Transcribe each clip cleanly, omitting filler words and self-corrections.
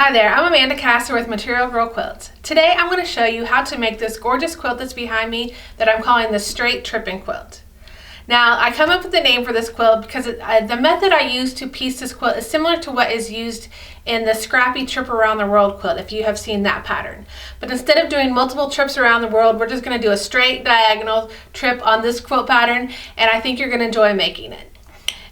Hi there, I'm Amanda Castor with Material Girl Quilts. Today I'm going to show you how to make this gorgeous quilt that's behind me that I'm calling the Straight Trippin Quilt. Now, I come up with the name for this quilt because the method I use to piece this quilt is similar to what is used in the Scrappy Trip Around the World quilt, if you have seen that pattern. But instead of doing multiple trips around the world, we're just going to do a straight diagonal trip on this quilt pattern, and I think you're going to enjoy making it.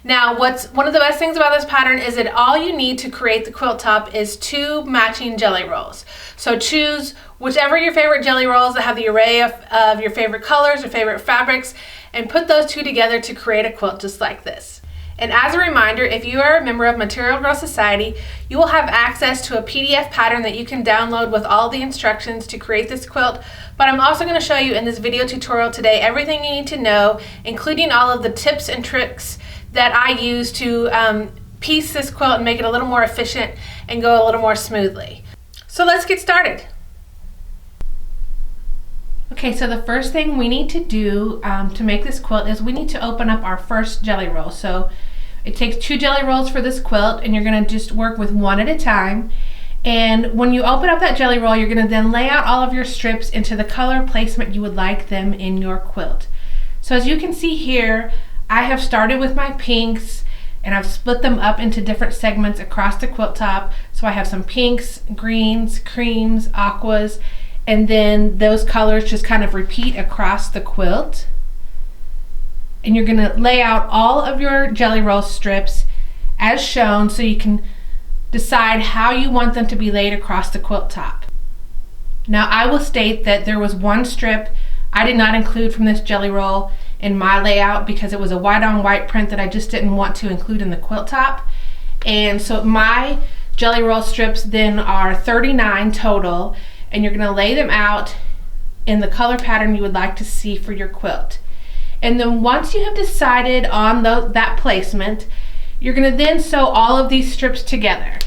Now, one of the best things about this pattern is that all you need to create the quilt top is 2 matching jelly rolls. So choose whichever your favorite jelly rolls that have the array of your favorite colors or favorite fabrics, and put those 2 together to create a quilt just like this. And as a reminder, if you are a member of Material Girl Society, you will have access to a PDF pattern that you can download with all the instructions to create this quilt. But I'm also going to show you in this video tutorial today everything you need to know, including all of the tips and tricks that I use to piece this quilt and make it a little more efficient and go a little more smoothly. So let's get started. Okay, so the first thing we need to do to make this quilt is we need to open up our first jelly roll. So it takes 2 jelly rolls for this quilt, and you're going to just work with 1 at a time. And when you open up that jelly roll, you're going to then lay out all of your strips into the color placement you would like them in your quilt. So as you can see here, I have started with my pinks and I've split them up into different segments across the quilt top. So I have some pinks, greens, creams, aquas, and then those colors just kind of repeat across the quilt. And you're gonna lay out all of your jelly roll strips as shown so you can decide how you want them to be laid across the quilt top. Now I will state that there was 1 strip I did not include from this jelly roll in my layout because it was a white on white print that I just didn't want to include in the quilt top. And so my jelly roll strips then are 39 total, and you're going to lay them out in the color pattern you would like to see for your quilt. And then once you have decided on that placement, you're going to then sew all of these strips together.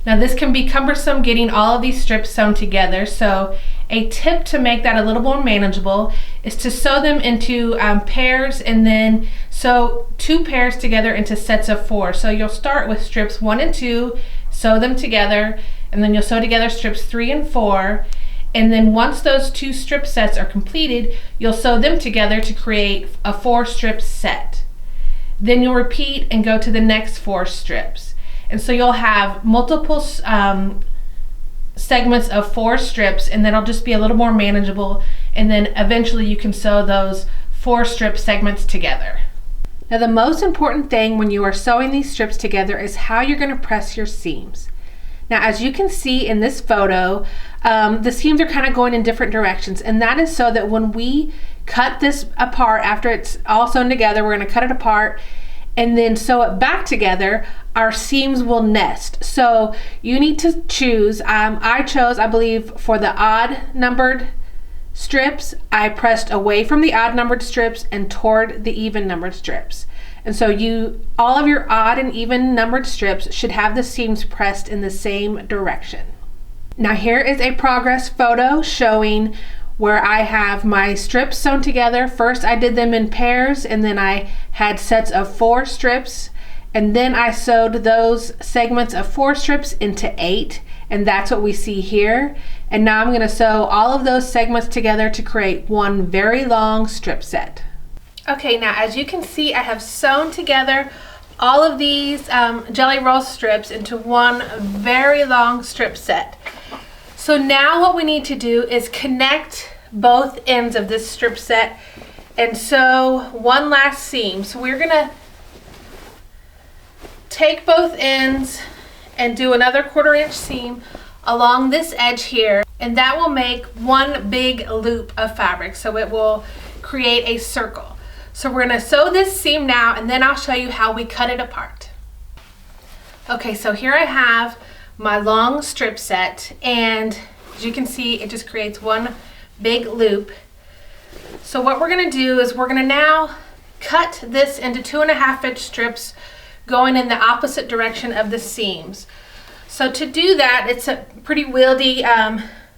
Now this can be cumbersome getting all of these strips sewn together, so a tip to make that a little more manageable is to sew them into pairs and then sew 2 pairs together into sets of 4. So you'll start with strips 1 and 2, sew them together, and then you'll sew together strips 3 and 4. And then once those 2 strip sets are completed, you'll sew them together to create a 4 strip set. Then you'll repeat and go to the next 4 strips. And so you'll have multiple segments of 4 strips, and then it'll just be a little more manageable, and then eventually you can sew those 4 strip segments together. Now the most important thing when you are sewing these strips together is how you're going to press your seams. Now as you can see in this photo, the seams are kind of going in different directions, and that is so that when we cut this apart after it's all sewn together, we're going to cut it apart and then sew it back together, our seams will nest. So you need to choose, I chose, I believe, for the odd numbered strips, I pressed away from the odd numbered strips and toward the even numbered strips. And so all of your odd and even numbered strips should have the seams pressed in the same direction. Now here is a progress photo showing where I have my strips sewn together. First I did them in pairs, and then I had sets of 4 strips, and then I sewed those segments of 4 strips into 8, and that's what we see here. And now I'm going to sew all of those segments together to create one very long strip set. Okay, now as you can see, I have sewn together all of these jelly roll strips into one very long strip set. So now what we need to do is connect both ends of this strip set and sew one last seam. So we're going to take both ends and do another 1/4 inch seam along this edge here, and that will make one big loop of fabric, so it will create a circle. So we're going to sew this seam now, and then I'll show you how we cut it apart. Okay, so here I have my long strip set, and as you can see, it just creates one big loop. So what we're going to do is we're going to now cut this into 2.5 inch strips going in the opposite direction of the seams. So to do that, it's a pretty wieldy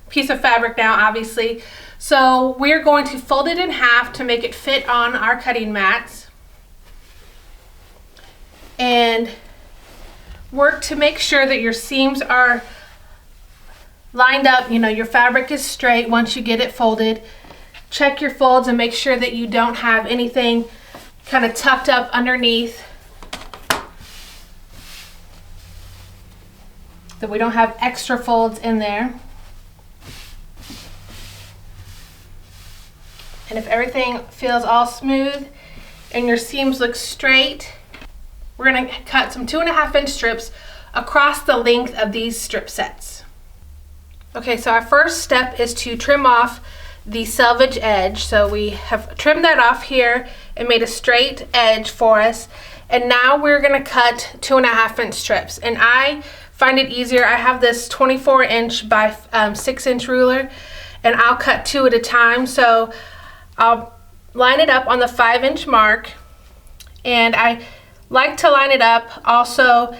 piece of fabric now, obviously. So we're going to fold it in half to make it fit on our cutting mats. And work to make sure that your seams are lined up. You know, your fabric is straight once you get it folded. Check your folds and make sure that you don't have anything kind of tucked up underneath, that we don't have extra folds in there. And if everything feels all smooth and your seams look straight, we're going to cut some 2.5 inch strips across the length of these strip sets. Okay, so our first step is to trim off the selvage edge. So we have trimmed that off here and made a straight edge for us. And now we're going to cut 2.5 inch strips. And I find it easier. I have this 24 inch by 6 inch ruler, and I'll cut 2 at a time. So I'll line it up on the 5 inch mark, and I like to line it up also,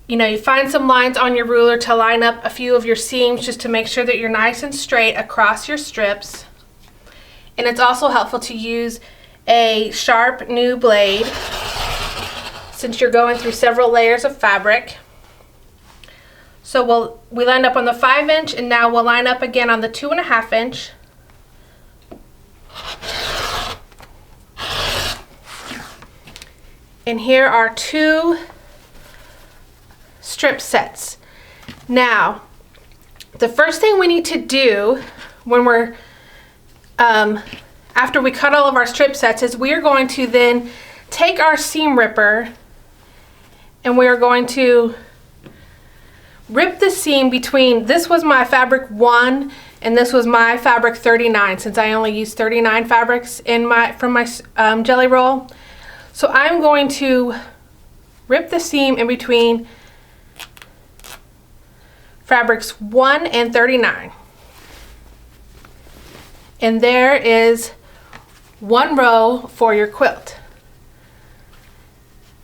you know, you find some lines on your ruler to line up a few of your seams just to make sure that you're nice and straight across your strips. And it's also helpful to use a sharp new blade since you're going through several layers of fabric. So we lined up on the 5 inch, and now we'll line up again on the 2.5 inch. And here are 2 strip sets. Now, the first thing we need to do when we're, after we cut all of our strip sets, is we are going to then take our seam ripper and we are going to rip the seam between, this was my fabric 1 and this was my fabric 39, since I only used 39 fabrics from my jelly roll. So I'm going to rip the seam in between fabrics 1 and 39. And there is 1 row for your quilt.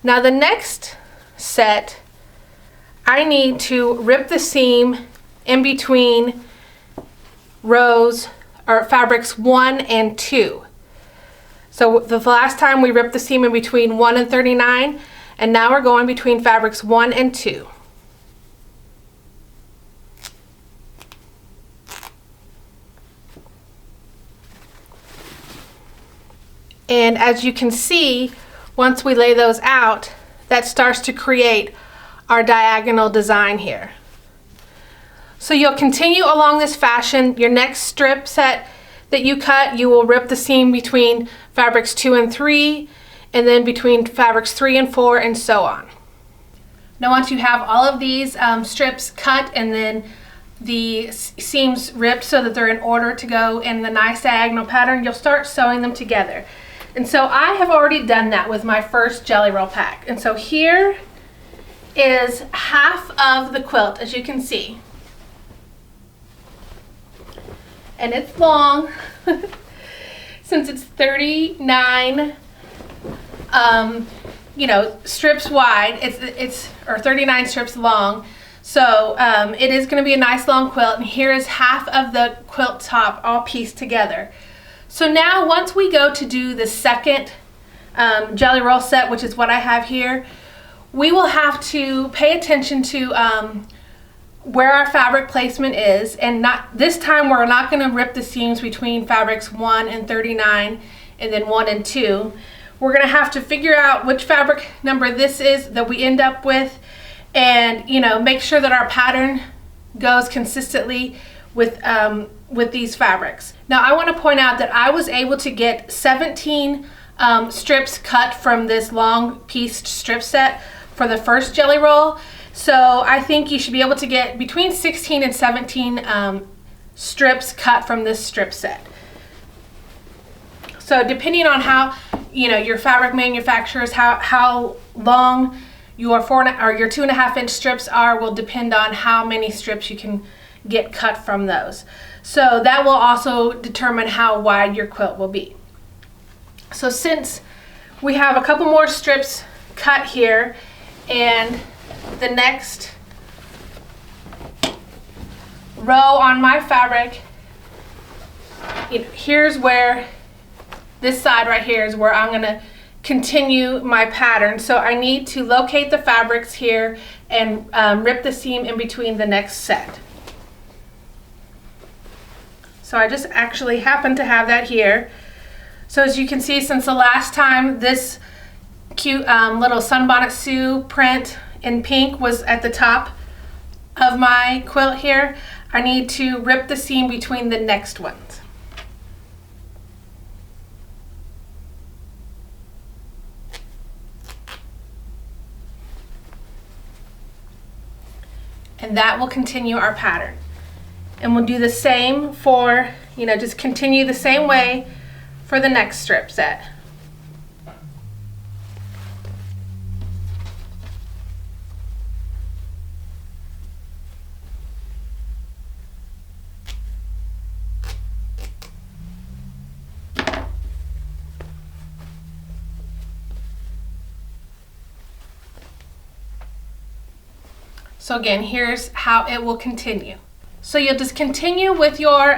Now the next set, I need to rip the seam in between rows or fabrics 1 and 2. So the last time we ripped the seam in between 1 and 39, and now we're going between fabrics 1 and 2. And as you can see, once we lay those out, that starts to create our diagonal design here. So you'll continue along this fashion. Your next strip set that you cut, you will rip the seam between fabrics 2 and 3, and then between fabrics 3 and 4, and so on. Now once you have all of these strips cut and then the seams ripped so that they're in order to go in the nice diagonal pattern, you'll start sewing them together. And so I have already done that with my first jelly roll pack. And so here is half of the quilt, as you can see. And it's long, since it's 39 you know, strips wide, or 39 strips long. So it is going to be a nice long quilt, and here is half of the quilt top all pieced together. So now once we go to do the second jelly roll set, which is what I have here, we will have to pay attention to where our fabric placement is, and this time we're not going to rip the seams between fabrics 1 and 39 and then 1 and 2. We're going to have to figure out which fabric number this is that we end up with, and you know, make sure that our pattern goes consistently with these fabrics. Now I want to point out that I was able to get 17 strips cut from this long pieced strip set for the first jelly roll. So I think you should be able to get between 16 and 17 strips cut from this strip set. So depending on how, you know, your fabric manufacturers, how long your 2.5 inch strips are, will depend on how many strips you can get cut from those. So that will also determine how wide your quilt will be. So since we have a couple more strips cut here, and the next row on my fabric, here's where, this side right here is where I'm going to continue my pattern. So I need to locate the fabrics here and rip the seam in between the next set. So I just actually happen to have that here. So as you can see, since the last time this cute little Sunbonnet Sue print in pink was at the top of my quilt here, I need to rip the seam between the next ones. And that will continue our pattern. And we'll do the same for, just continue the same way for the next strip set. So again, here's how it will continue. So you'll just continue with your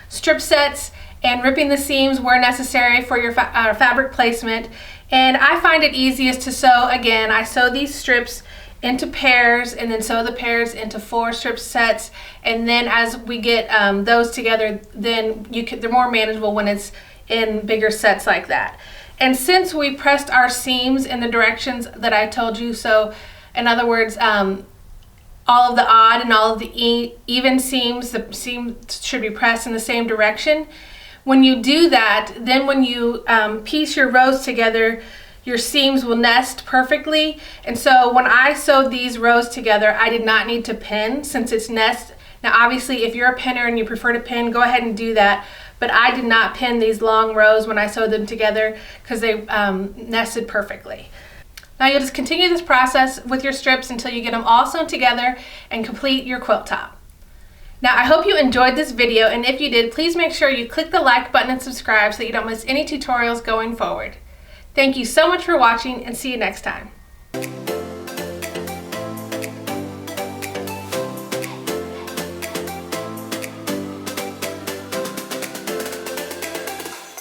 strip sets and ripping the seams where necessary for your fabric placement. And I find it easiest to sew, again, I sew these strips into pairs and then sew the pairs into 4 strip sets. And then as we get those together, then they're more manageable when it's in bigger sets like that. And since we pressed our seams in the directions that I told you, so in other words, all of the odd and all of the even seams, the seam should be pressed in the same direction. When you do that, then when you piece your rows together, your seams will nest perfectly. And so when I sewed these rows together, I did not need to pin since it's nest. Now obviously if you're a pinner and you prefer to pin, go ahead and do that. But I did not pin these long rows when I sewed them together because they nested perfectly. Now you'll just continue this process with your strips until you get them all sewn together and complete your quilt top. Now I hope you enjoyed this video, and if you did, please make sure you click the like button and subscribe so you don't miss any tutorials going forward. Thank you so much for watching, and see you next time.